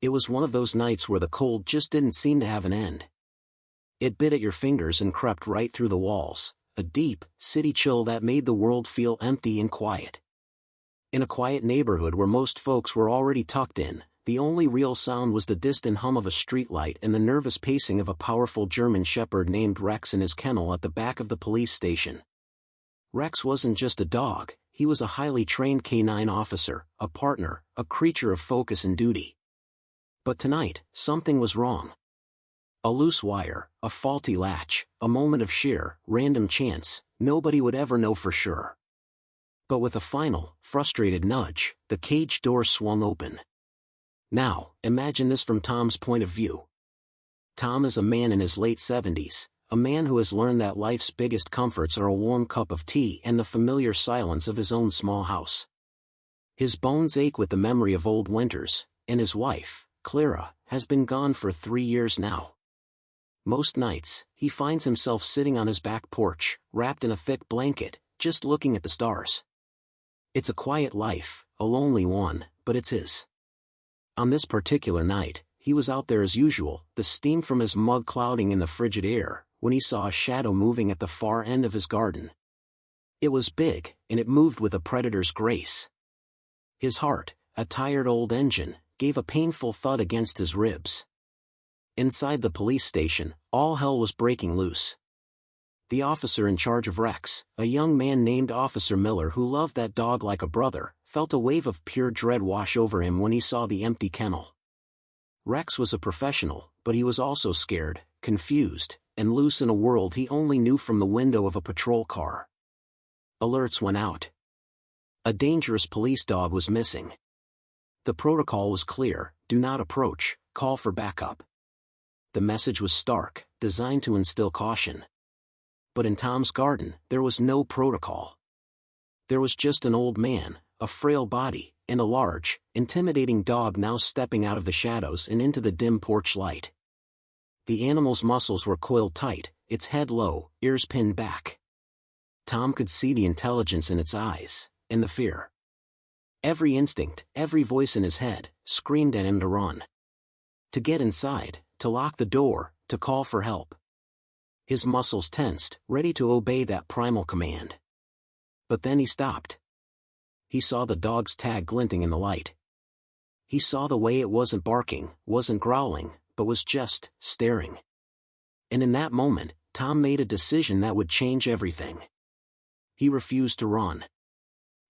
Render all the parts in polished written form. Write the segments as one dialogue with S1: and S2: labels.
S1: It was one of those nights where the cold just didn't seem to have an end. It bit at your fingers and crept right through the walls, a deep, city chill that made the world feel empty and quiet. In a quiet neighborhood where most folks were already tucked in, the only real sound was the distant hum of a streetlight and the nervous pacing of a powerful German shepherd named Rex in his kennel at the back of the police station. Rex wasn't just a dog, he was a highly trained canine officer, a partner, a creature of focus and duty. But tonight, something was wrong. A loose wire, a faulty latch, a moment of sheer, random chance, nobody would ever know for sure. But with a final, frustrated nudge, the cage door swung open. Now, imagine this from Tom's point of view. Tom is a man in his late 70s, a man who has learned that life's biggest comforts are a warm cup of tea and the familiar silence of his own small house. His bones ache with the memory of old winters, and his wife, Clara, has been gone for 3 years now. Most nights, he finds himself sitting on his back porch, wrapped in a thick blanket, just looking at the stars. It's a quiet life, a lonely one, but it's his. On this particular night, he was out there as usual, the steam from his mug clouding in the frigid air, when he saw a shadow moving at the far end of his garden. It was big, and it moved with a predator's grace. His heart, a tired old engine, gave a painful thud against his ribs. Inside the police station, all hell was breaking loose. The officer in charge of Rex, a young man named Officer Miller who loved that dog like a brother, felt a wave of pure dread wash over him when he saw the empty kennel. Rex was a professional, but he was also scared, confused, and loose in a world he only knew from the window of a patrol car. Alerts went out. A dangerous police dog was missing. The protocol was clear: do not approach, call for backup. The message was stark, designed to instill caution. But in Tom's garden, there was no protocol. There was just an old man, a frail body, and a large, intimidating dog now stepping out of the shadows and into the dim porch light. The animal's muscles were coiled tight, its head low, ears pinned back. Tom could see the intelligence in its eyes, and the fear. Every instinct, every voice in his head, screamed at him to run. To get inside, to lock the door, to call for help. His muscles tensed, ready to obey that primal command. But then he stopped. He saw the dog's tag glinting in the light. He saw the way it wasn't barking, wasn't growling, but was just staring. And in that moment, Tom made a decision that would change everything. He refused to run.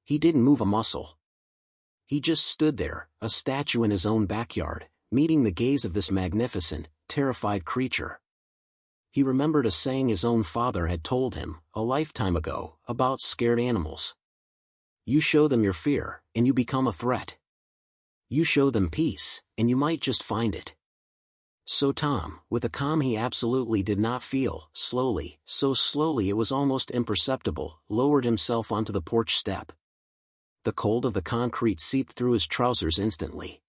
S1: He didn't move a muscle. He just stood there, a statue in his own backyard, meeting the gaze of this magnificent, terrified creature. He remembered a saying his own father had told him, a lifetime ago, about scared animals. You show them your fear, and you become a threat. You show them peace, and you might just find it. So Tom, with a calm he absolutely did not feel, slowly, so slowly it was almost imperceptible, lowered himself onto the porch step. The cold of the concrete seeped through his trousers instantly.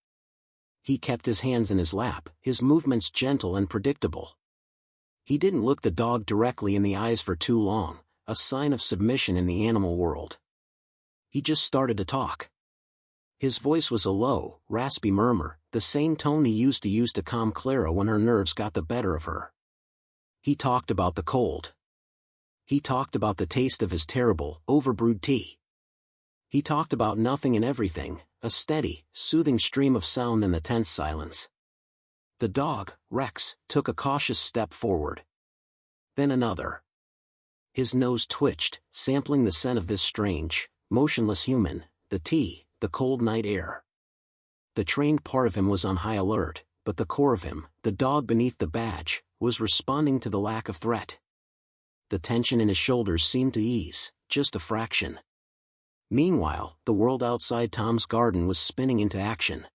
S1: He kept his hands in his lap, his movements gentle and predictable. He didn't look the dog directly in the eyes for too long, a sign of submission in the animal world. He just started to talk. His voice was a low, raspy murmur, the same tone he used to calm Clara when her nerves got the better of her. He talked about the cold. He talked about the taste of his terrible, overbrewed tea. He talked about nothing and everything, a steady, soothing stream of sound in the tense silence. The dog, Rex, took a cautious step forward. Then another. His nose twitched, sampling the scent of this strange, motionless human, the tea, the cold night air. The trained part of him was on high alert, but the core of him, the dog beneath the badge, was responding to the lack of threat. The tension in his shoulders seemed to ease, just a fraction. Meanwhile, the world outside Tom's garden was spinning into action.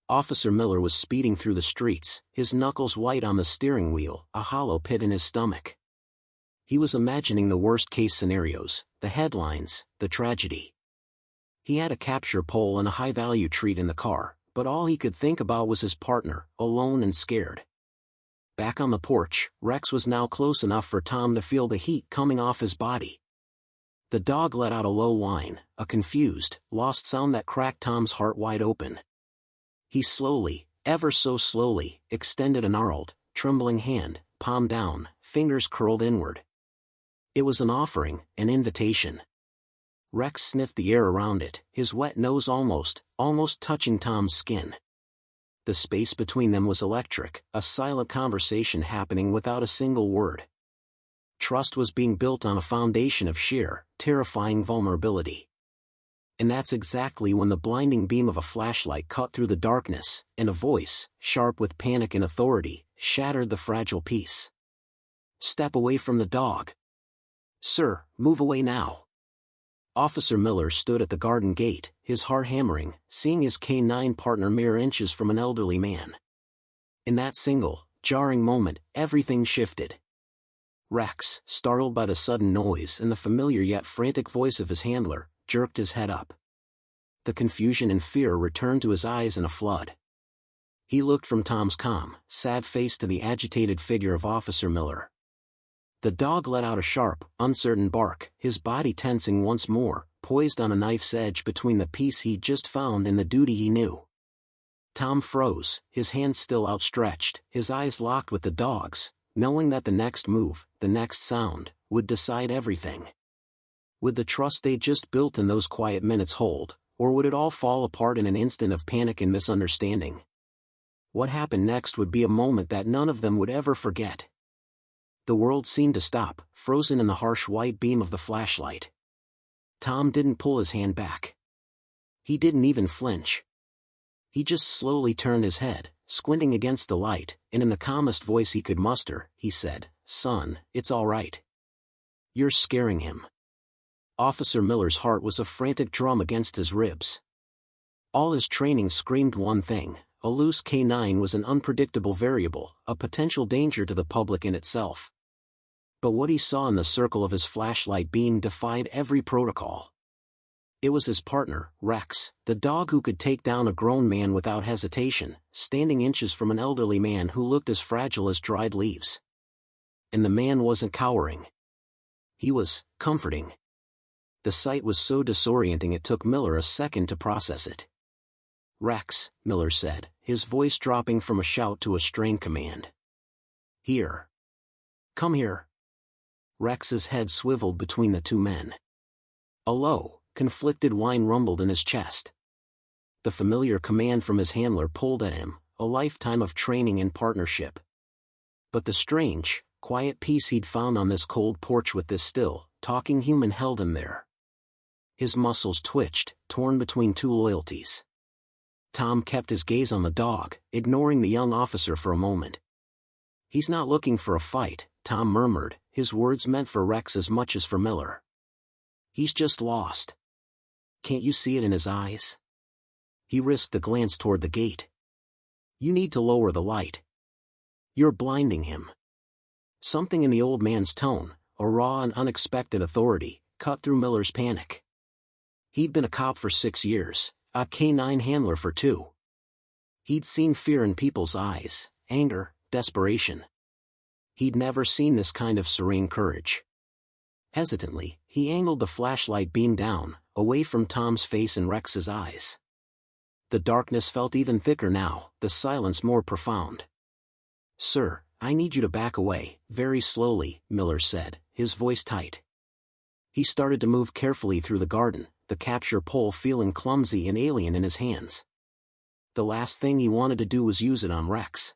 S1: Officer Miller was speeding through the streets, his knuckles white on the steering wheel, a hollow pit in his stomach. He was imagining the worst-case scenarios, the headlines, the tragedy. He had a capture pole and a high-value treat in the car, but all he could think about was his partner, alone and scared. Back on the porch, Rex was now close enough for Tom to feel the heat coming off his body. The dog let out a low whine, a confused, lost sound that cracked Tom's heart wide open. He slowly, Ever so slowly, extended a gnarled, trembling hand, palm down, fingers curled inward. It was an offering, an invitation. Rex sniffed the air around it, his wet nose almost touching Tom's skin. The space between them was electric, a silent conversation happening without a single word. Trust was being built on a foundation of sheer, terrifying vulnerability. And that's exactly when the blinding beam of a flashlight cut through the darkness, and a voice, sharp with panic and authority, shattered the fragile peace. "Step away from the dog. Sir, move away now." Officer Miller stood at the garden gate, his heart hammering, seeing his K-9 partner mere inches from an elderly man. In that single, jarring moment, everything shifted. Rex, startled by the sudden noise and the familiar yet frantic voice of his handler, jerked his head up. The confusion and fear returned to his eyes in a flood. He looked from Tom's calm, sad face to the agitated figure of Officer Miller. The dog let out a sharp, uncertain bark, his body tensing once more, poised on a knife's edge between the peace he'd just found and the duty he knew. Tom froze, his hands still outstretched, his eyes locked with the dog's, knowing that the next move, the next sound, would decide everything. Would the trust they'd just built in those quiet minutes hold, or would it all fall apart in an instant of panic and misunderstanding? What happened next would be a moment that none of them would ever forget. The world seemed to stop, frozen in the harsh white beam of the flashlight. Tom didn't pull his hand back. He didn't even flinch. He just slowly turned his head, squinting against the light, and in the calmest voice he could muster, he said, "Son, it's all right. You're scaring him." Officer Miller's heart was a frantic drum against his ribs. All his training screamed one thing: a loose K-9 was an unpredictable variable, a potential danger to the public in itself. But what he saw in the circle of his flashlight beam defied every protocol. It was his partner, Rex, the dog who could take down a grown man without hesitation, standing inches from an elderly man who looked as fragile as dried leaves. And the man wasn't cowering. He was comforting. The sight was so disorienting it took Miller a second to process it. "Rex," Miller said, his voice dropping from a shout to a strained command. "Here. Come here." Rex's head swiveled between the two men. A low, conflicted whine rumbled in his chest. The familiar command from his handler pulled at him, a lifetime of training and partnership. But the strange, quiet peace he'd found on this cold porch with this still, talking human held him there. His muscles twitched, torn between two loyalties. Tom kept his gaze on the dog, ignoring the young officer for a moment. "He's not looking for a fight," Tom murmured, his words meant for Rex as much as for Miller. "He's just lost. Can't you see it in his eyes?" He risked a glance toward the gate. "You need to lower the light. You're blinding him." Something in the old man's tone, a raw and unexpected authority, cut through Miller's panic. He'd been a cop for 6 years, a K-9 handler for 2. He'd seen fear in people's eyes, anger, desperation. He'd never seen this kind of serene courage. Hesitantly, he angled the flashlight beam down, away from Tom's face and Rex's eyes. The darkness felt even thicker now, the silence more profound. "Sir, I need you to back away," very slowly, Miller said, his voice tight. He started to move carefully through the garden, the capture pole feeling clumsy and alien in his hands. The last thing he wanted to do was use it on Rex.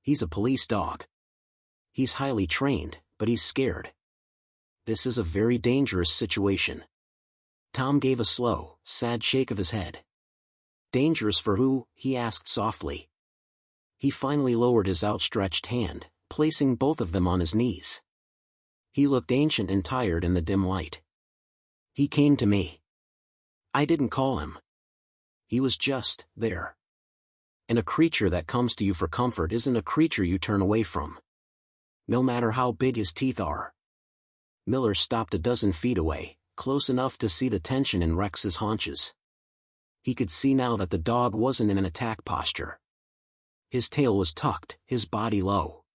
S1: He's a police dog. He's highly trained, but he's scared. This is a very dangerous situation. Tom gave a slow, sad shake of his head. "Dangerous for who?" he asked softly. He finally lowered his outstretched hand, placing both of them on his knees. He looked ancient and tired in the dim light. "He came to me. I didn't call him. He was just there. And a creature that comes to you for comfort isn't a creature you turn away from. No matter how big his teeth are." Miller stopped a dozen feet away, close enough to see the tension in Rex's haunches. He could see now that the dog wasn't in an attack posture. His tail was tucked, his body low.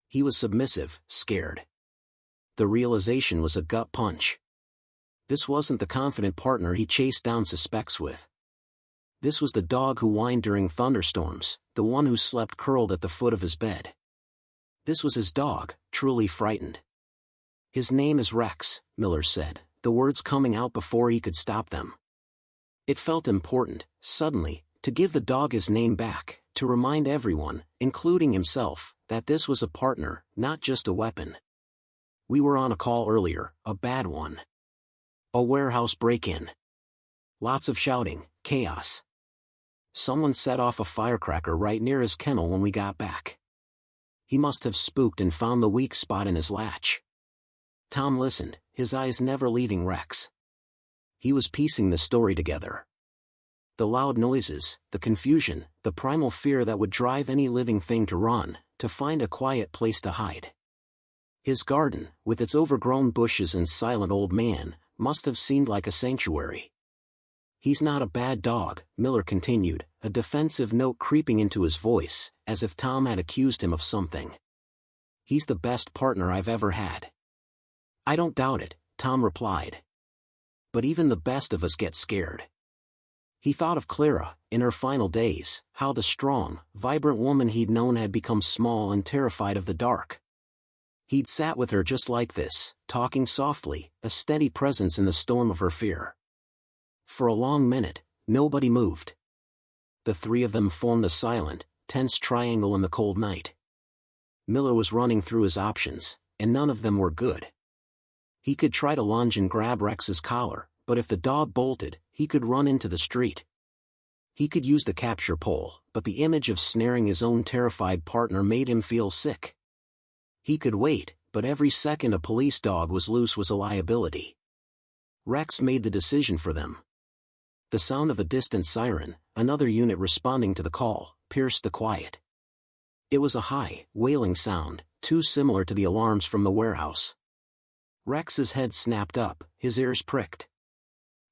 S1: He was submissive, scared. The realization was a gut punch. This wasn't the confident partner he chased down suspects with. This was the dog who whined during thunderstorms, the one who slept curled at the foot of his bed. This was his dog, truly frightened. "His name is Rex," Miller said, the words coming out before he could stop them. It felt important, suddenly, to give the dog his name back, to remind everyone, including himself, that this was a partner, not just a weapon. "We were on a call earlier, a bad one. A warehouse break-in. Lots of shouting, chaos. Someone set off a firecracker right near his kennel when we got back. He must have spooked and found the weak spot in his latch." Tom listened, his eyes never leaving Rex. He was piecing the story together. The loud noises, the confusion, the primal fear that would drive any living thing to run, to find a quiet place to hide. His garden, with its overgrown bushes and silent old man, must have seemed like a sanctuary. "He's not a bad dog," Miller continued, a defensive note creeping into his voice, as if Tom had accused him of something. "He's the best partner I've ever had." "I don't doubt it," Tom replied. "But even the best of us get scared." He thought of Clara, in her final days, how the strong, vibrant woman he'd known had become small and terrified of the dark. He'd sat with her just like this, talking softly, a steady presence in the storm of her fear. For a long minute, nobody moved. The three of them formed a silent, tense triangle in the cold night. Miller was running through his options, and none of them were good. He could try to lunge and grab Rex's collar, but if the dog bolted, he could run into the street. He could use the capture pole, but the image of snaring his own terrified partner made him feel sick. He could wait, but every second a police dog was loose was a liability. Rex made the decision for them. The sound of a distant siren, another unit responding to the call, pierced the quiet. It was a high, wailing sound, too similar to the alarms from the warehouse. Rex's head snapped up, his ears pricked.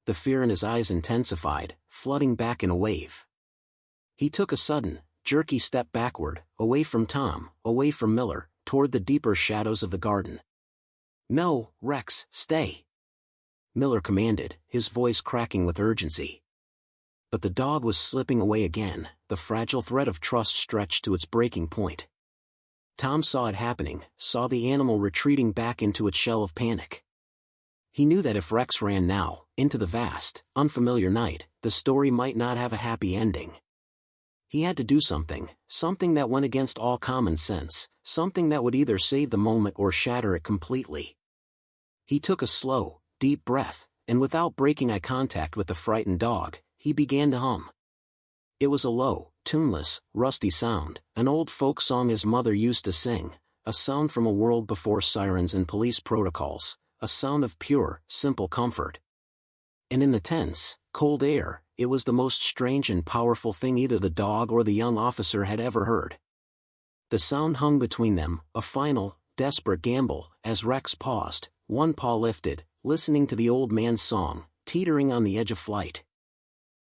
S1: The fear in his eyes intensified, flooding back in a wave. He took a sudden, jerky step backward, away from Tom, away from Miller, toward the deeper shadows of the garden. "No, Rex, stay!" Miller commanded, his voice cracking with urgency. But the dog was slipping away again, the fragile thread of trust stretched to its breaking point. Tom saw it happening, saw the animal retreating back into its shell of panic. He knew that if Rex ran now, into the vast, unfamiliar night, the story might not have a happy ending. He had to do something, something that went against all common sense, something that would either save the moment or shatter it completely. He took a slow, deep breath, and without breaking eye contact with the frightened dog, he began to hum. It was a low, tuneless, rusty sound, an old folk song his mother used to sing, a sound from a world before sirens and police protocols, a sound of pure, simple comfort. And in the tense, cold air, it was the most strange and powerful thing either the dog or the young officer had ever heard. The sound hung between them, a final, desperate gamble, as Rex paused, one paw lifted, listening to the old man's song, teetering on the edge of flight.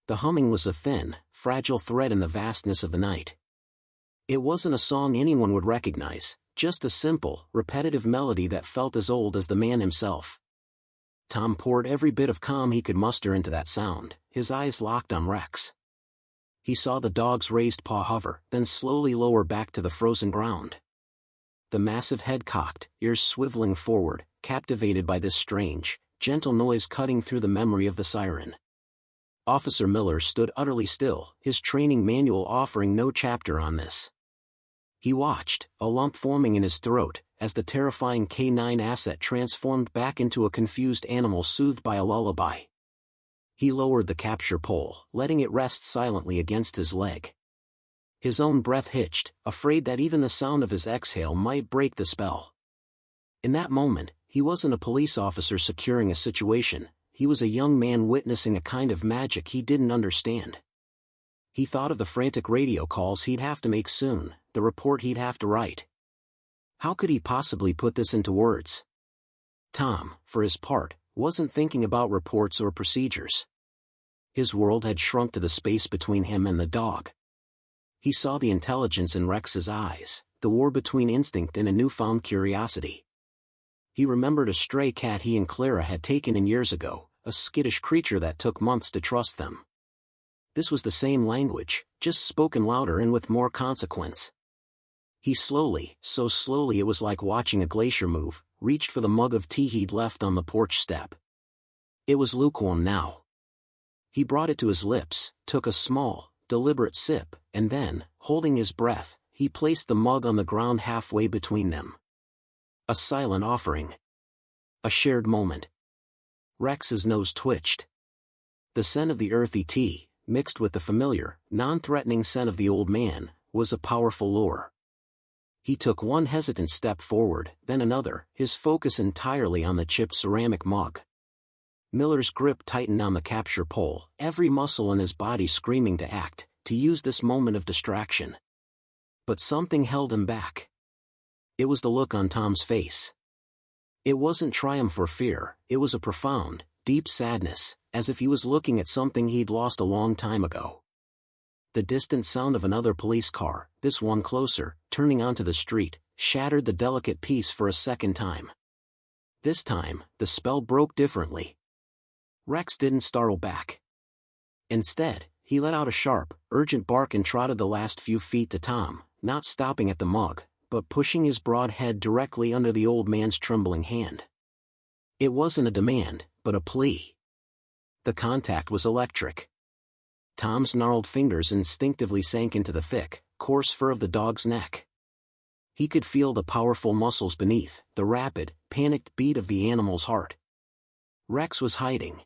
S1: The humming was a thin, fragile thread in the vastness of the night. It wasn't a song anyone would recognize, just a simple, repetitive melody that felt as old as the man himself. Tom poured every bit of calm he could muster into that sound, his eyes locked on Rex. He saw the dog's raised paw hover, then slowly lower back to the frozen ground. The massive head cocked, ears swiveling forward, captivated by this strange, gentle noise cutting through the memory of the siren. Officer Miller stood utterly still, his training manual offering no chapter on this. He watched, a lump forming in his throat, as the terrifying K9 asset transformed back into a confused animal soothed by a lullaby. He lowered the capture pole, letting it rest silently against his leg. His own breath hitched, afraid that even the sound of his exhale might break the spell. In that moment, he wasn't a police officer securing a situation, he was a young man witnessing a kind of magic he didn't understand. He thought of the frantic radio calls he'd have to make soon, the report he'd have to write. How could he possibly put this into words? Tom, for his part, wasn't thinking about reports or procedures. His world had shrunk to the space between him and the dog. He saw the intelligence in Rex's eyes, the war between instinct and a newfound curiosity. He remembered a stray cat he and Clara had taken in years ago, a skittish creature that took months to trust them. This was the same language, just spoken louder and with more consequence. He slowly, so slowly it was like watching a glacier move, reached for the mug of tea he'd left on the porch step. It was lukewarm now. He brought it to his lips, took a small, deliberate sip, and then, holding his breath, he placed the mug on the ground halfway between them. A silent offering. A shared moment. Rex's nose twitched. The scent of the earthy tea, mixed with the familiar, non-threatening scent of the old man, was a powerful lure. He took one hesitant step forward, then another, his focus entirely on the chipped ceramic mug. Miller's grip tightened on the capture pole, every muscle in his body screaming to act, to use this moment of distraction. But something held him back. It was the look on Tom's face. It wasn't triumph or fear, it was a profound, deep sadness, as if he was looking at something he'd lost a long time ago. The distant sound of another police car, this one closer, turning onto the street, shattered the delicate peace for a second time. This time, the spell broke differently. Rex didn't startle back. Instead, he let out a sharp, urgent bark and trotted the last few feet to Tom, not stopping at the mug, but pushing his broad head directly under the old man's trembling hand. It wasn't a demand, but a plea. The contact was electric. Tom's gnarled fingers instinctively sank into the thick, coarse fur of the dog's neck. He could feel the powerful muscles beneath, the rapid, panicked beat of the animal's heart. Rex was hiding.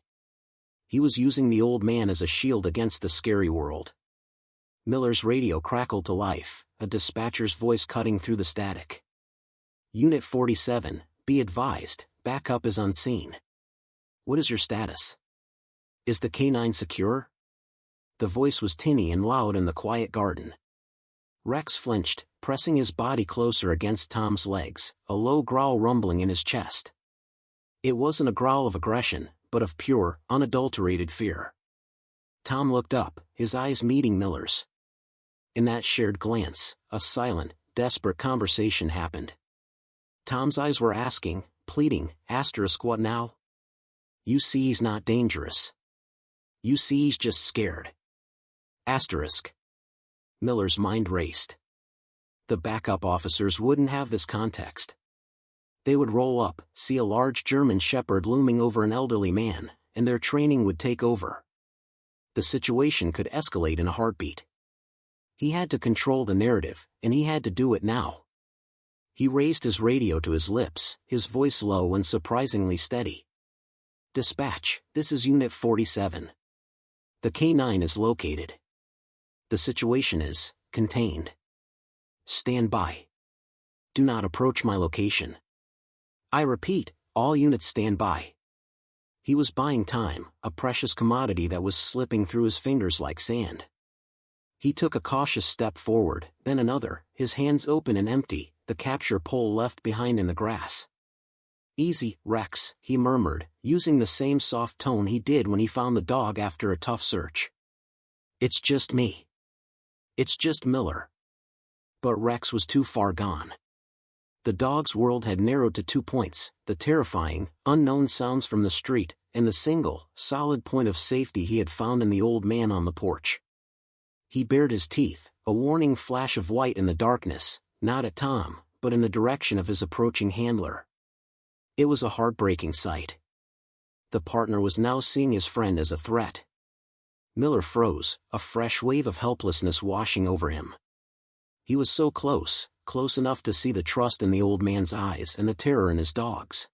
S1: He was using the old man as a shield against the scary world. Miller's radio crackled to life, a dispatcher's voice cutting through the static. Unit 47, be advised, backup is unseen. What is your status? Is the K9 secure? The voice was tinny and loud in the quiet garden. Rex flinched, pressing his body closer against Tom's legs, a low growl rumbling in his chest. It wasn't a growl of aggression, but of pure, unadulterated fear. Tom looked up, his eyes meeting Miller's. In that shared glance, a silent, desperate conversation happened. Tom's eyes were asking, pleading, what now? You see he's not dangerous. You see he's just scared. Miller's mind raced. The backup officers wouldn't have this context. They would roll up, see a large German shepherd looming over an elderly man, and their training would take over. The situation could escalate in a heartbeat. He had to control the narrative, and he had to do it now. He raised his radio to his lips, his voice low and surprisingly steady. Dispatch, this is Unit 47. The K9 is located. The situation is contained. Stand by. Do not approach my location. I repeat, all units stand by. He was buying time, a precious commodity that was slipping through his fingers like sand. He took a cautious step forward, then another, his hands open and empty, the capture pole left behind in the grass. Easy, Rex, he murmured, using the same soft tone he did when he found the dog after a tough search. It's just me. It's just Miller. But Rex was too far gone. The dog's world had narrowed to 2 points, the terrifying, unknown sounds from the street, and the single, solid point of safety he had found in the old man on the porch. He bared his teeth, a warning flash of white in the darkness, not at Tom, but in the direction of his approaching handler. It was a heartbreaking sight. The partner was now seeing his friend as a threat. Miller froze, a fresh wave of helplessness washing over him. He was so close, close enough to see the trust in the old man's eyes and the terror in his dog's.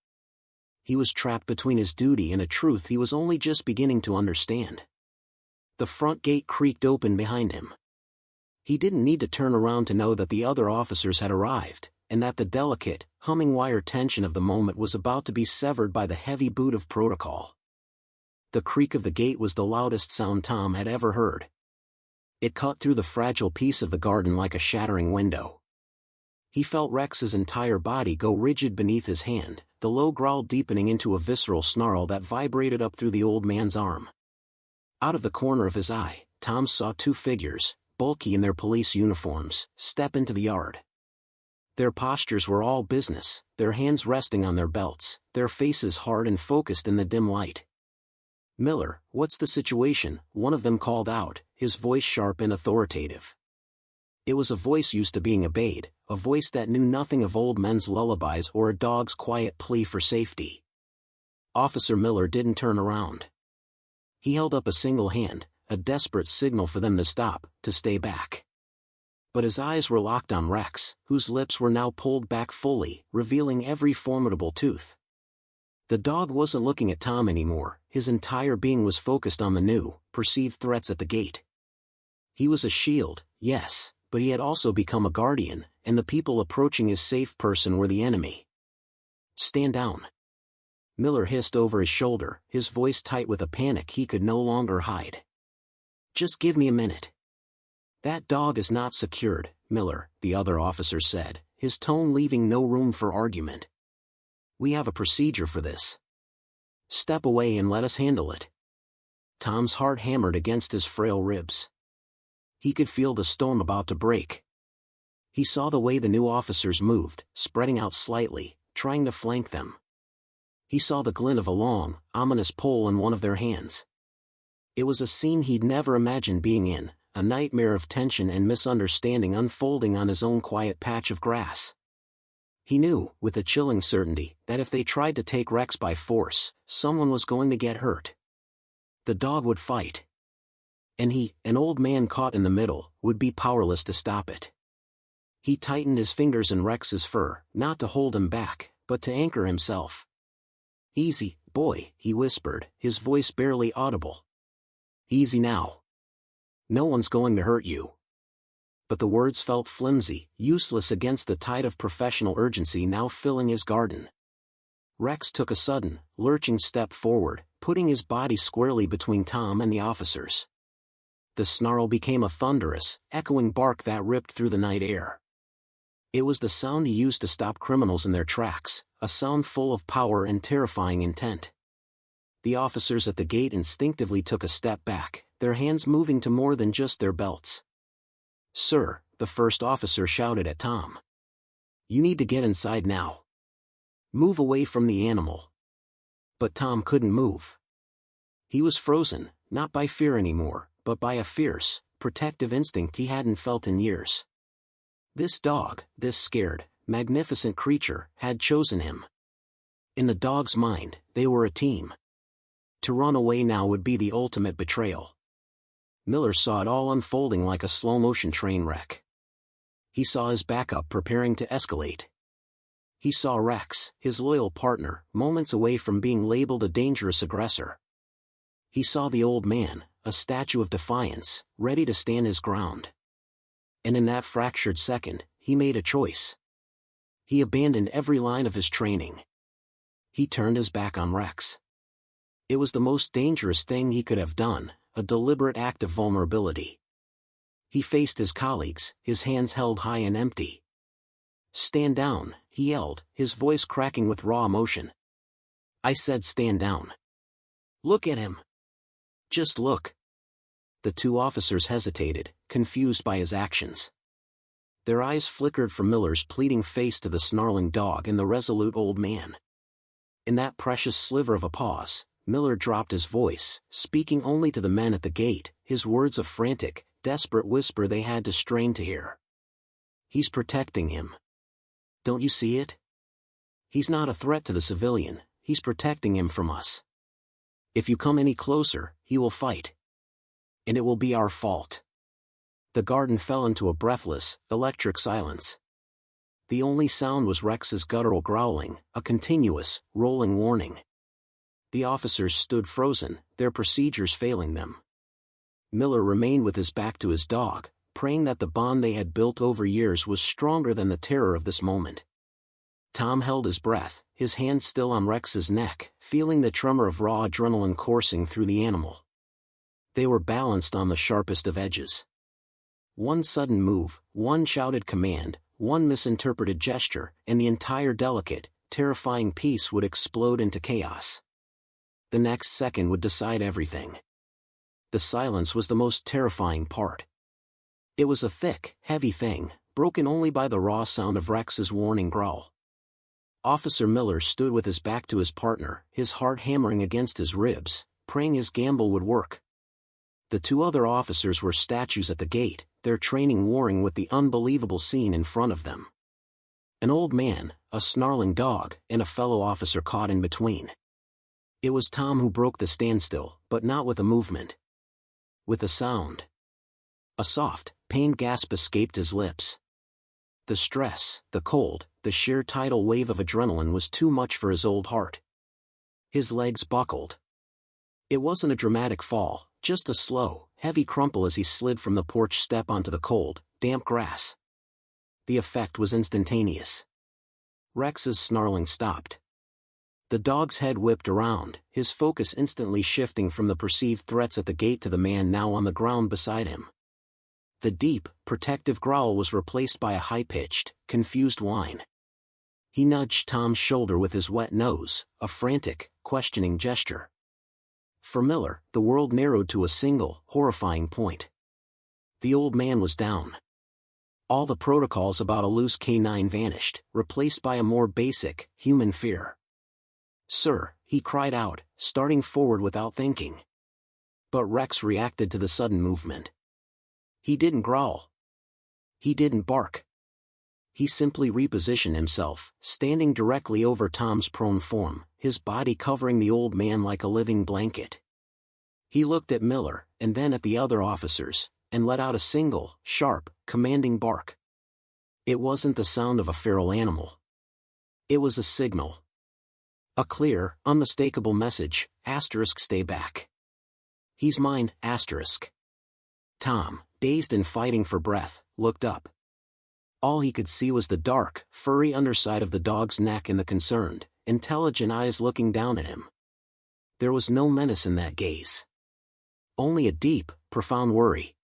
S1: He was trapped between his duty and a truth he was only just beginning to understand. The front gate creaked open behind him. He didn't need to turn around to know that the other officers had arrived, and that the delicate, humming wire tension of the moment was about to be severed by the heavy boot of protocol. The creak of the gate was the loudest sound Tom had ever heard. It cut through the fragile peace of the garden like a shattering window. He felt Rex's entire body go rigid beneath his hand, the low growl deepening into a visceral snarl that vibrated up through the old man's arm. Out of the corner of his eye, Tom saw 2 figures, bulky in their police uniforms, step into the yard. Their postures were all business, their hands resting on their belts, their faces hard and focused in the dim light. "Miller, what's the situation?" one of them called out, his voice sharp and authoritative. It was a voice used to being obeyed, a voice that knew nothing of old men's lullabies or a dog's quiet plea for safety. Officer Miller didn't turn around. He held up a single hand, a desperate signal for them to stop, to stay back. But his eyes were locked on Rex, whose lips were now pulled back fully, revealing every formidable tooth. The dog wasn't looking at Tom anymore, his entire being was focused on the new, perceived threats at the gate. He was a shield, yes, but he had also become a guardian, and the people approaching his safe person were the enemy. "Stand down," Miller hissed over his shoulder, his voice tight with a panic he could no longer hide. "Just give me a minute." "That dog is not secured, Miller," the other officer said, his tone leaving no room for argument. "We have a procedure for this. Step away and let us handle it." Tom's heart hammered against his frail ribs. He could feel the storm about to break. He saw the way the new officers moved, spreading out slightly, trying to flank them. He saw the glint of a long, ominous pole in one of their hands. It was a scene he'd never imagined being in, a nightmare of tension and misunderstanding unfolding on his own quiet patch of grass. He knew, with a chilling certainty, that if they tried to take Rex by force, someone was going to get hurt. The dog would fight. And he, an old man caught in the middle, would be powerless to stop it. He tightened his fingers in Rex's fur, not to hold him back, but to anchor himself. "Easy, boy," he whispered, his voice barely audible. "Easy now. No one's going to hurt you." But the words felt flimsy, useless against the tide of professional urgency now filling his garden. Rex took a sudden, lurching step forward, putting his body squarely between Tom and the officers. The snarl became a thunderous, echoing bark that ripped through the night air. It was the sound he used to stop criminals in their tracks, a sound full of power and terrifying intent. The officers at the gate instinctively took a step back, their hands moving to more than just their belts. "Sir," the first officer shouted at Tom. "You need to get inside now. Move away from the animal." But Tom couldn't move. He was frozen, not by fear anymore, but by a fierce, protective instinct he hadn't felt in years. This dog, this scared, magnificent creature, had chosen him. In the dog's mind, they were a team. To run away now would be the ultimate betrayal. Miller saw it all unfolding like a slow-motion train wreck. He saw his backup preparing to escalate. He saw Rex, his loyal partner, moments away from being labeled a dangerous aggressor. He saw the old man, a statue of defiance, ready to stand his ground. And in that fractured second, he made a choice. He abandoned every line of his training. He turned his back on Rex. It was the most dangerous thing he could have done, a deliberate act of vulnerability. He faced his colleagues, his hands held high and empty. "Stand down," he yelled, his voice cracking with raw emotion. "I said stand down. Look at him. Just look." The two officers hesitated, confused by his actions. Their eyes flickered from Miller's pleading face to the snarling dog and the resolute old man. In that precious sliver of a pause, Miller dropped his voice, speaking only to the men at the gate, his words a frantic, desperate whisper they had to strain to hear. "He's protecting him. Don't you see it? He's not a threat to the civilian, he's protecting him from us. If you come any closer, he will fight. And it will be our fault." The garden fell into a breathless, electric silence. The only sound was Rex's guttural growling, a continuous, rolling warning. The officers stood frozen, their procedures failing them. Miller remained with his back to his dog, praying that the bond they had built over years was stronger than the terror of this moment. Tom held his breath, his hand still on Rex's neck, feeling the tremor of raw adrenaline coursing through the animal. They were balanced on the sharpest of edges. One sudden move, one shouted command, one misinterpreted gesture, and the entire delicate, terrifying piece would explode into chaos. The next second would decide everything. The silence was the most terrifying part. It was a thick, heavy thing, broken only by the raw sound of Rex's warning growl. Officer Miller stood with his back to his partner, his heart hammering against his ribs, praying his gamble would work. The two other officers were statues at the gate, their training warring with the unbelievable scene in front of them. An old man, a snarling dog, and a fellow officer caught in between. It was Tom who broke the standstill, but not with a movement. With a sound. A soft, pained gasp escaped his lips. The stress, the cold, the sheer tidal wave of adrenaline was too much for his old heart. His legs buckled. It wasn't a dramatic fall, just a slow, heavy crumple as he slid from the porch step onto the cold, damp grass. The effect was instantaneous. Rex's snarling stopped. The dog's head whipped around, his focus instantly shifting from the perceived threats at the gate to the man now on the ground beside him. The deep, protective growl was replaced by a high-pitched, confused whine. He nudged Tom's shoulder with his wet nose, a frantic, questioning gesture. For Miller, the world narrowed to a single, horrifying point. The old man was down. All the protocols about a loose canine vanished, replaced by a more basic, human fear. "Sir," he cried out, starting forward without thinking. But Rex reacted to the sudden movement. He didn't growl. He didn't bark. He simply repositioned himself, standing directly over Tom's prone form, his body covering the old man like a living blanket. He looked at Miller, and then at the other officers, and let out a single, sharp, commanding bark. It wasn't the sound of a feral animal. It was a signal. A clear, unmistakable message, stay back. He's mine, Tom, dazed and fighting for breath, looked up. All he could see was the dark, furry underside of the dog's neck and the concerned, intelligent eyes looking down at him. There was no menace in that gaze. Only a deep, profound worry.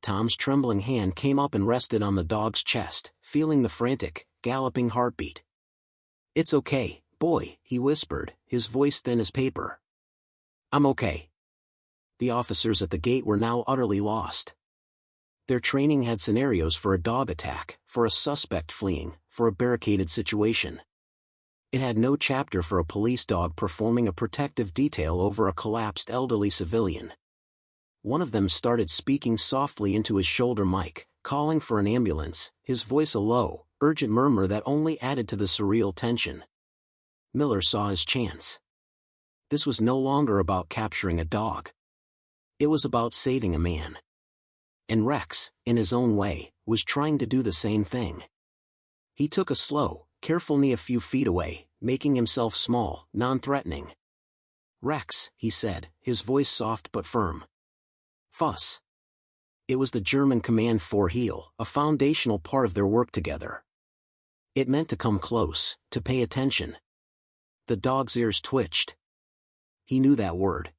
S1: Tom's trembling hand came up and rested on the dog's chest, feeling the frantic, galloping heartbeat. "It's okay, boy," he whispered, his voice thin as paper. "I'm okay." The officers at the gate were now utterly lost. Their training had scenarios for a dog attack, for a suspect fleeing, for a barricaded situation. It had no chapter for a police dog performing a protective detail over a collapsed elderly civilian. One of them started speaking softly into his shoulder mic, calling for an ambulance, his voice a low, urgent murmur that only added to the surreal tension. Miller saw his chance. This was no longer about capturing a dog. It was about saving a man. And Rex, in his own way, was trying to do the same thing. He took a slow, careful knee a few feet away, making himself small, non-threatening. "Rex," he said, his voice soft but firm. "Fuss." It was the German command for heel, a foundational part of their work together. It meant to come close, to pay attention. The dog's ears twitched. He knew that word.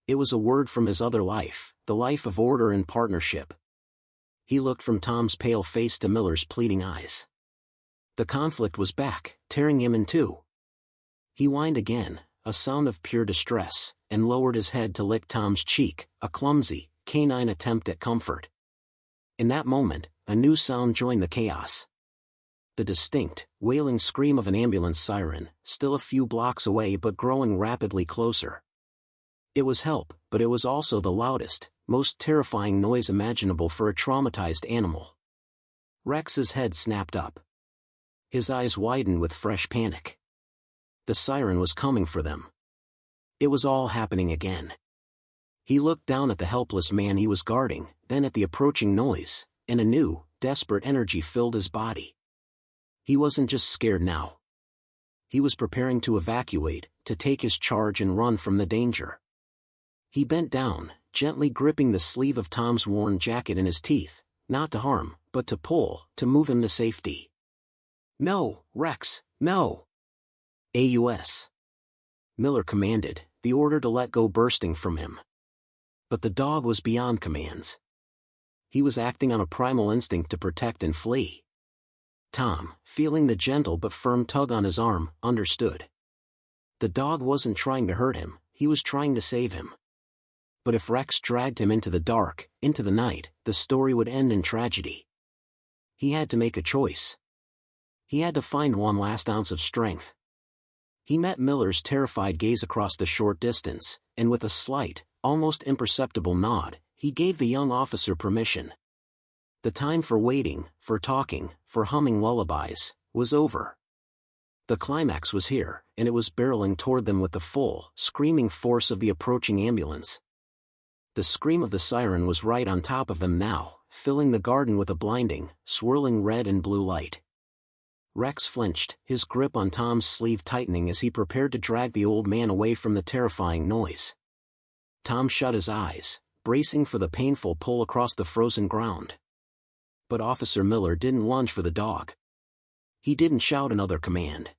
S1: It was a word from his other life, the life of order and partnership. He looked from Tom's pale face to Miller's pleading eyes. The conflict was back, tearing him in two. He whined again, a sound of pure distress, and lowered his head to lick Tom's cheek, a clumsy, canine attempt at comfort. In that moment, a new sound joined the chaos. The distinct, wailing scream of an ambulance siren, still a few blocks away but growing rapidly closer. It was help, but it was also the loudest, most terrifying noise imaginable for a traumatized animal. Rex's head snapped up. His eyes widened with fresh panic. The siren was coming for them. It was all happening again. He looked down at the helpless man he was guarding, then at the approaching noise, and a new, desperate energy filled his body. He wasn't just scared now. He was preparing to evacuate, to take his charge and run from the danger. He bent down, gently gripping the sleeve of Tom's worn jacket in his teeth, not to harm, but to pull, to move him to safety. "No, Rex, no!" "AUS." Miller commanded, the order to let go bursting from him. But the dog was beyond commands. He was acting on a primal instinct to protect and flee. Tom, feeling the gentle but firm tug on his arm, understood. The dog wasn't trying to hurt him, he was trying to save him. But if Rex dragged him into the dark, into the night, the story would end in tragedy. He had to make a choice. He had to find one last ounce of strength. He met Miller's terrified gaze across the short distance, and with a slight, almost imperceptible nod, he gave the young officer permission. The time for waiting, for talking, for humming lullabies, was over. The climax was here, and it was barreling toward them with the full, screaming force of the approaching ambulance. The scream of the siren was right on top of them now, filling the garden with a blinding, swirling red and blue light. Rex flinched, his grip on Tom's sleeve tightening as he prepared to drag the old man away from the terrifying noise. Tom shut his eyes, bracing for the painful pull across the frozen ground. But Officer Miller didn't lunge for the dog. He didn't shout another command.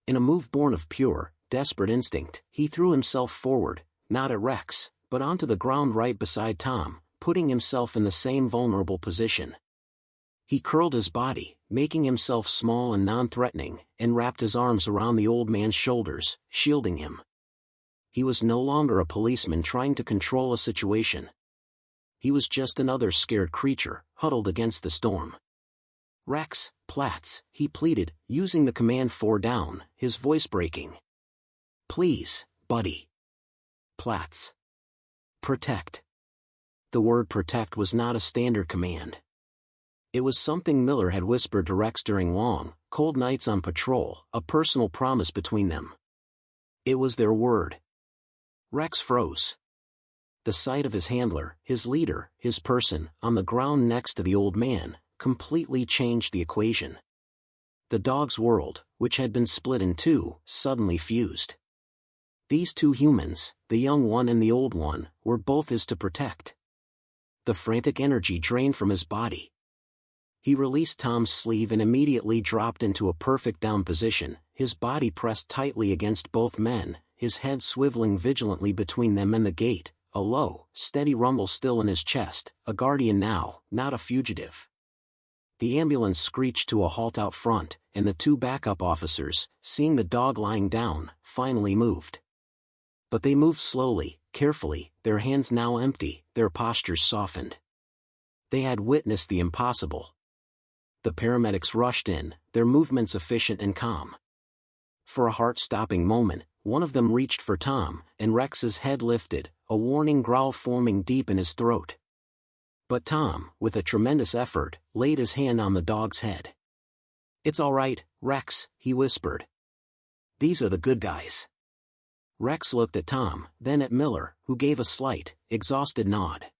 S1: In a move born of pure, desperate instinct, he threw himself forward, not at Rex, but onto the ground right beside Tom, putting himself in the same vulnerable position. He curled his body, making himself small and non-threatening, and wrapped his arms around the old man's shoulders, shielding him. He was no longer a policeman trying to control a situation. He was just another scared creature, huddled against the storm. "Rex, Platts," he pleaded, using the command 4 down, his voice breaking. "Please, buddy. Platts. Protect." The word protect was not a standard command. It was something Miller had whispered to Rex during long, cold nights on patrol, a personal promise between them. It was their word. Rex froze. The sight of his handler, his leader, his person, on the ground next to the old man, completely changed the equation. The dog's world, which had been split in two, suddenly fused. These two humans, the young one and the old one, were both his to protect. The frantic energy drained from his body. He released Tom's sleeve and immediately dropped into a perfect down position, his body pressed tightly against both men, his head swiveling vigilantly between them and the gate, a low, steady rumble still in his chest, a guardian now, not a fugitive. The ambulance screeched to a halt out front, and the two backup officers, seeing the dog lying down, finally moved. But they moved slowly, carefully, their hands now empty, their postures softened. They had witnessed the impossible. The paramedics rushed in, their movements efficient and calm. For a heart-stopping moment, one of them reached for Tom, and Rex's head lifted, a warning growl forming deep in his throat. But Tom, with a tremendous effort, laid his hand on the dog's head. "It's all right, Rex," he whispered. "These are the good guys." Rex looked at Tom, then at Miller, who gave a slight, exhausted nod.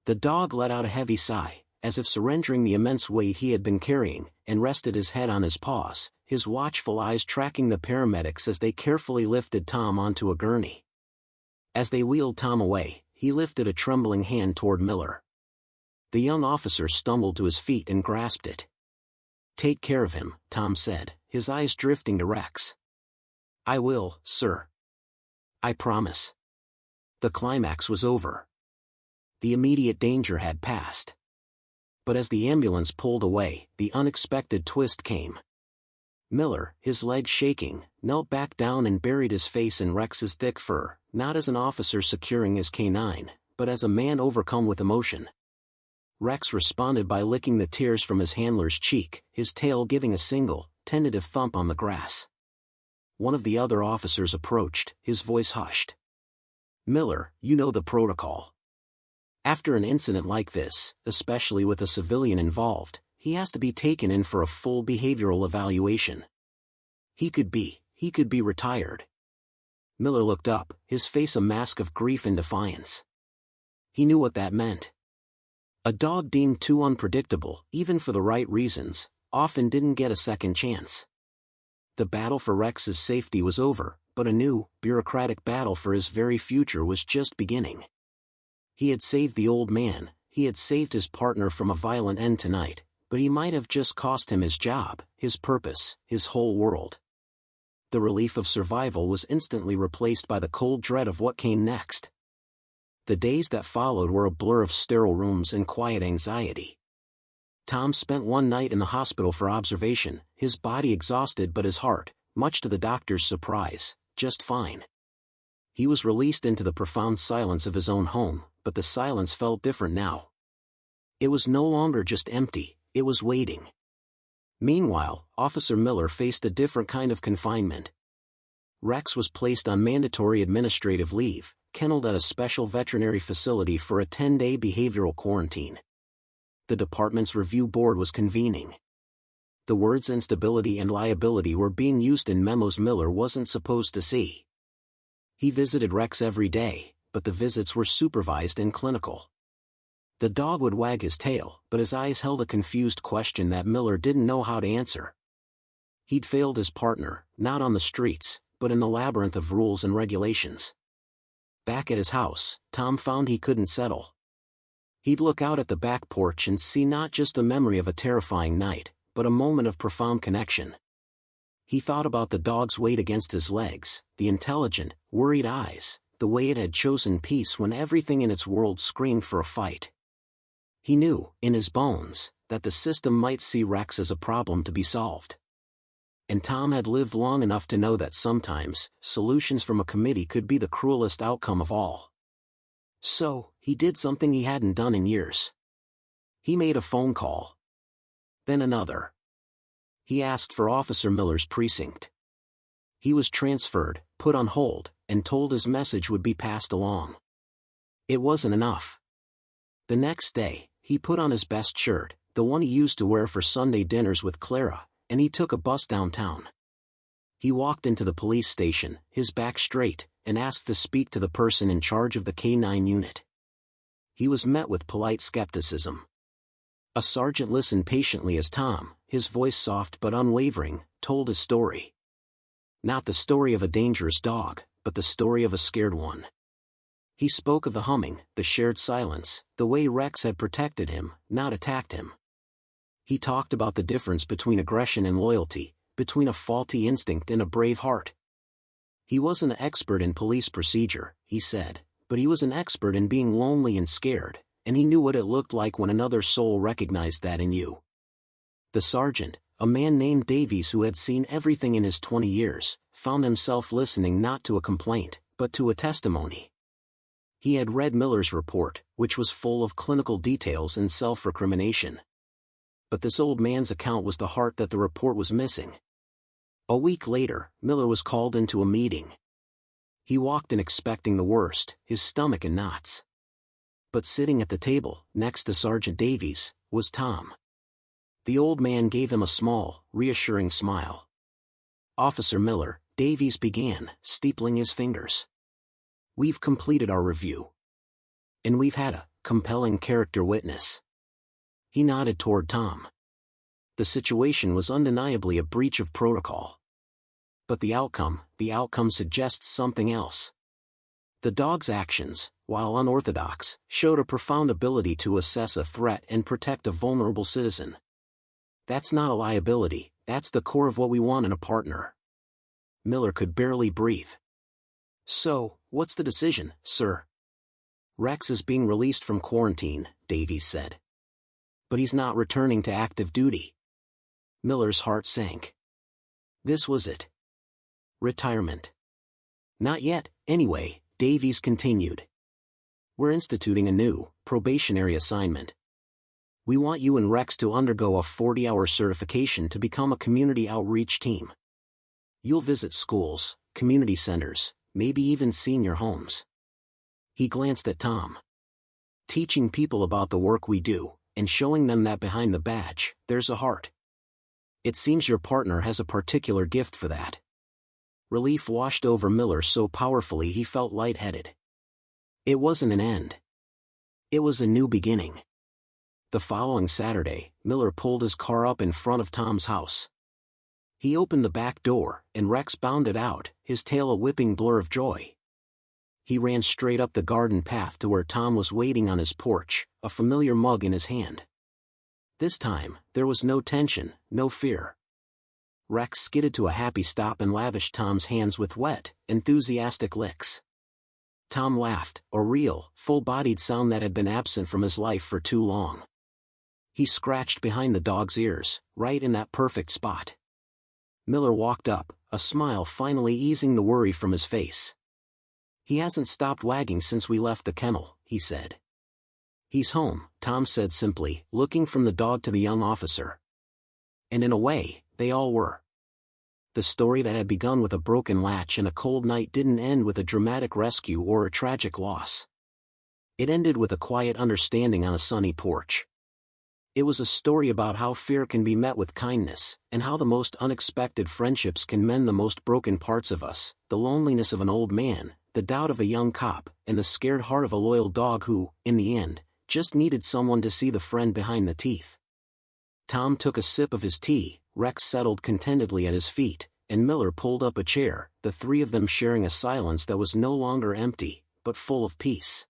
S1: The dog let out a heavy sigh, as if surrendering the immense weight he had been carrying, and rested his head on his paws, his watchful eyes tracking the paramedics as they carefully lifted Tom onto a gurney. As they wheeled Tom away, he lifted a trembling hand toward Miller. The young officer stumbled to his feet and grasped it. "Take care of him," Tom said, his eyes drifting to Rex. "I will, sir. I promise." The climax was over. The immediate danger had passed. But as the ambulance pulled away, the unexpected twist came. Miller, his legs shaking, knelt back down and buried his face in Rex's thick fur, not as an officer securing his canine, but as a man overcome with emotion. Rex responded by licking the tears from his handler's cheek, his tail giving a single, tentative thump on the grass. One of the other officers approached, his voice hushed. "Miller, you know the protocol. After an incident like this, especially with a civilian involved, he has to be taken in for a full behavioral evaluation. He could be retired." Miller looked up, his face a mask of grief and defiance. He knew what that meant. A dog deemed too unpredictable, even for the right reasons, often didn't get a second chance. The battle for Rex's safety was over, but a new, bureaucratic battle for his very future was just beginning. He had saved the old man, he had saved his partner from a violent end tonight, but he might have just cost him his job, his purpose, his whole world. The relief of survival was instantly replaced by the cold dread of what came next. The days that followed were a blur of sterile rooms and quiet anxiety. Tom spent one night in the hospital for observation, his body exhausted but his heart, much to the doctor's surprise, just fine. He was released into the profound silence of his own home, but the silence felt different now. It was no longer just empty, it was waiting. Meanwhile, Officer Miller faced a different kind of confinement. Rex was placed on mandatory administrative leave, kenneled at a special veterinary facility for a 10-day behavioral quarantine. The department's review board was convening. The words instability and liability were being used in memos Miller wasn't supposed to see. He visited Rex every day, but the visits were supervised and clinical. The dog would wag his tail, but his eyes held a confused question that Miller didn't know how to answer. He'd failed his partner, not on the streets, but in the labyrinth of rules and regulations. Back at his house, Tom found he couldn't settle. He'd look out at the back porch and see not just a memory of a terrifying night, but a moment of profound connection. He thought about the dog's weight against his legs, the intelligent, worried eyes, the way it had chosen peace when everything in its world screamed for a fight. He knew, in his bones, that the system might see Rex as a problem to be solved. And Tom had lived long enough to know that sometimes, solutions from a committee could be the cruelest outcome of all. So, he did something he hadn't done in years. He made a phone call. Then another. He asked for Officer Miller's precinct. He was transferred, put on hold, and told his message would be passed along. It wasn't enough. The next day, he put on his best shirt, the one he used to wear for Sunday dinners with Clara, and he took a bus downtown. He walked into the police station, his back straight, and asked to speak to the person in charge of the K-9 unit. He was met with polite skepticism. A sergeant listened patiently as Tom, his voice soft but unwavering, told his story. Not the story of a dangerous dog, but the story of a scared one. He spoke of the humming, the shared silence, the way Rex had protected him, not attacked him. He talked about the difference between aggression and loyalty, between a faulty instinct and a brave heart. He wasn't an expert in police procedure, he said, but he was an expert in being lonely and scared, and he knew what it looked like when another soul recognized that in you. The sergeant, a man named Davies who had seen everything in his 20 years, found himself listening not to a complaint, but to a testimony. He had read Miller's report, which was full of clinical details and self-recrimination. But this old man's account was the heart that the report was missing. A week later, Miller was called into a meeting. He walked in expecting the worst, his stomach in knots. But sitting at the table, next to Sergeant Davies, was Tom. The old man gave him a small, reassuring smile. "Officer Miller," Davies began, steepling his fingers. "We've completed our review. And we've had a compelling character witness." He nodded toward Tom. The situation was undeniably a breach of protocol. But the outcome suggests something else. The dog's actions, while unorthodox, showed a profound ability to assess a threat and protect a vulnerable citizen. That's not a liability, that's the core of what we want in a partner. Miller could barely breathe. "So, what's the decision, sir?" "Rex is being released from quarantine," Davies said. "But he's not returning to active duty." Miller's heart sank. This was it. Retirement. "Not yet, anyway," Davies continued. "We're instituting a new, probationary assignment. We want you and Rex to undergo a 40-hour certification to become a community outreach team. You'll visit schools, community centers, maybe even senior homes." He glanced at Tom. "Teaching people about the work we do, and showing them that behind the badge, there's a heart. It seems your partner has a particular gift for that." Relief washed over Miller so powerfully he felt lightheaded. It wasn't an end. It was a new beginning. The following Saturday, Miller pulled his car up in front of Tom's house. He opened the back door, and Rex bounded out, his tail a whipping blur of joy. He ran straight up the garden path to where Tom was waiting on his porch, a familiar mug in his hand. This time, there was no tension, no fear. Rex skidded to a happy stop and lavished Tom's hands with wet, enthusiastic licks. Tom laughed, a real, full-bodied sound that had been absent from his life for too long. He scratched behind the dog's ears, right in that perfect spot. Miller walked up, a smile finally easing the worry from his face. "He hasn't stopped wagging since we left the kennel," he said. "He's home," Tom said simply, looking from the dog to the young officer. And in a way, they all were. The story that had begun with a broken latch and a cold night didn't end with a dramatic rescue or a tragic loss. It ended with a quiet understanding on a sunny porch. It was a story about how fear can be met with kindness, and how the most unexpected friendships can mend the most broken parts of us, the loneliness of an old man, the doubt of a young cop, and the scared heart of a loyal dog who, in the end, just needed someone to see the friend behind the teeth. Tom took a sip of his tea, Rex settled contentedly at his feet, and Miller pulled up a chair, the three of them sharing a silence that was no longer empty, but full of peace.